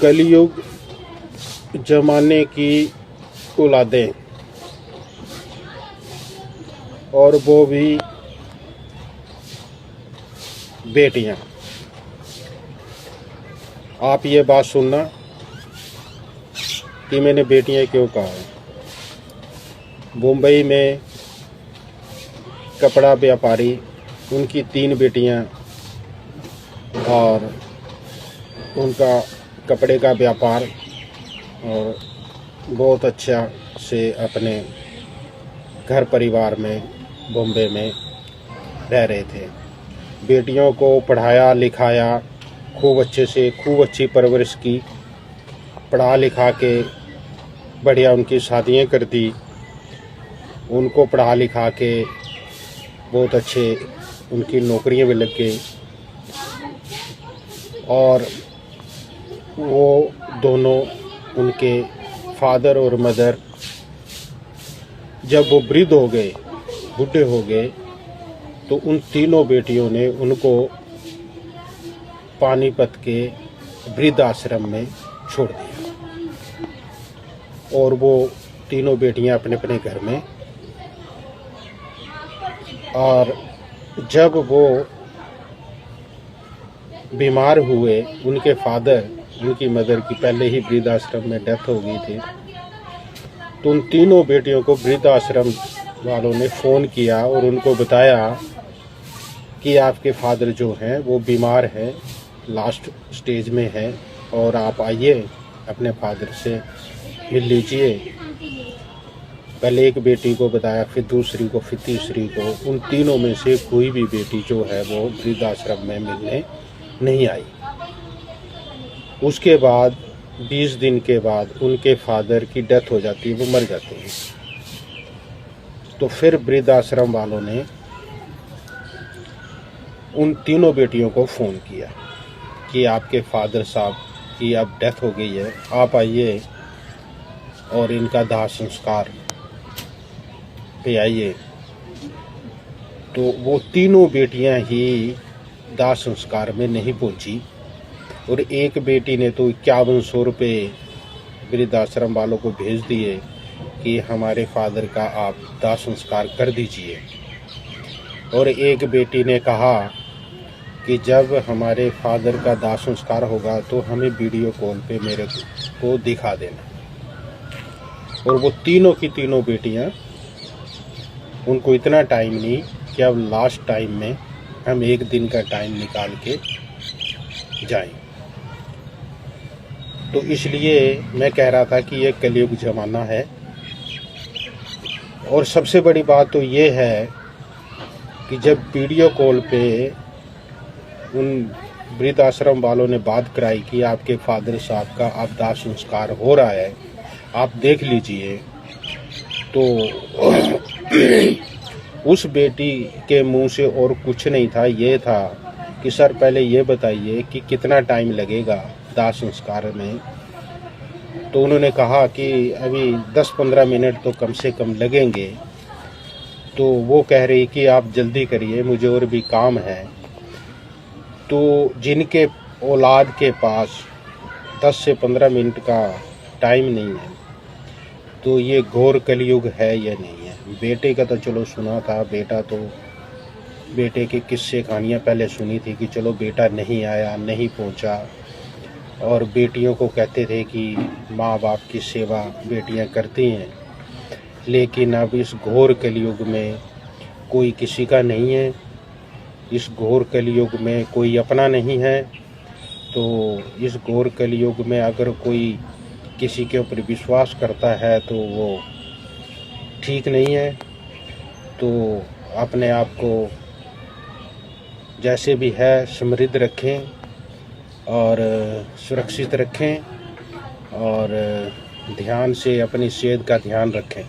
कलयुग जमाने की औलादें, और वो भी बेटियां। आप ये बात सुनना कि मैंने बेटियां क्यों कहा है। मुंबई में कपड़ा व्यापारी, उनकी 3 बेटियां और उनका कपड़े का व्यापार, और बहुत अच्छा से अपने घर परिवार में बॉम्बे में रह रहे थे। बेटियों को पढ़ाया लिखाया खूब अच्छे से, खूब अच्छी परवरिश की, पढ़ा लिखा के बढ़िया उनकी शादियां कर दी। उनको पढ़ा लिखा के बहुत अच्छे उनकी नौकरियां भी लग गई, और वो दोनों, उनके फादर और मदर, जब वो वृद्ध हो गए, बूढ़े हो गए, तो उन तीनों बेटियों ने उनको पानीपत के वृद्ध आश्रम में छोड़ दिया, और वो तीनों बेटियां अपने अपने घर में। और जब वो बीमार हुए, उनके फादर, उनकी मदर की पहले ही वृद्ध आश्रम में डेथ हो गई थी, तो उन तीनों बेटियों को वृद्ध आश्रम वालों ने फ़ोन किया और उनको बताया कि आपके फादर जो हैं वो बीमार हैं, लास्ट स्टेज में हैं, और आप आइए अपने फादर से मिल लीजिए। पहले एक बेटी को बताया, फिर दूसरी को, फिर तीसरी को। उन तीनों में से कोई भी बेटी जो है वो वृद्धाश्रम में मिलने नहीं आई। उसके बाद 20 दिन के बाद उनके फादर की डेथ हो जाती है, वो मर जाते हैं। तो फिर वृद्धाश्रम वालों ने उन तीनों बेटियों को फ़ोन किया कि आपके फादर साहब की अब डेथ हो गई है, आप आइए और इनका दाह संस्कार पे आइए। तो वो तीनों बेटियां ही दाह संस्कार में नहीं पहुंची, और एक बेटी ने तो 5100 रुपये वृद्धाश्रम वालों को भेज दिए कि हमारे फादर का आप दाह संस्कार कर दीजिए। और एक बेटी ने कहा कि जब हमारे फादर का दाह संस्कार होगा तो हमें वीडियो कॉल पे मेरे को दिखा देना। और वो तीनों की तीनों बेटियां, उनको इतना टाइम नहीं कि अब लास्ट टाइम में हम एक दिन का टाइम निकाल के जाएं। तो इसलिए मैं कह रहा था कि ये कलयुग ज़माना है। और सबसे बड़ी बात तो ये है कि जब वीडियो कॉल पे उन वृद्धाश्रम वालों ने बात कराई कि आपके फादर साहब का अब दाह संस्कार हो रहा है, आप देख लीजिए, तो उस बेटी के मुंह से और कुछ नहीं था, ये था कि सर पहले ये बताइए कि कितना टाइम लगेगा दाह संस्कार में। तो उन्होंने कहा कि अभी 10-15 मिनट तो कम से कम लगेंगे। तो वो कह रही कि आप जल्दी करिए, मुझे और भी काम है। तो जिनके औलाद के पास 10 से 15 मिनट का टाइम नहीं है, तो ये घोर कलयुग है या नहीं है। बेटे का तो चलो सुना था, बेटे के किस्से कहानियाँ पहले सुनी थी कि चलो बेटा नहीं आया, नहीं पहुंचा, और बेटियों को कहते थे कि माँ बाप की सेवा बेटियां करती हैं। लेकिन अब इस घोर कलयुग में कोई किसी का नहीं है, इस घोर कलयुग में कोई अपना नहीं है। तो इस घोर कलयुग में अगर कोई किसी के ऊपर विश्वास करता है तो वो ठीक नहीं है। तो अपने आप को जैसे भी है समृद्ध रखें और सुरक्षित रखें, और ध्यान से अपनी सेहत का ध्यान रखें।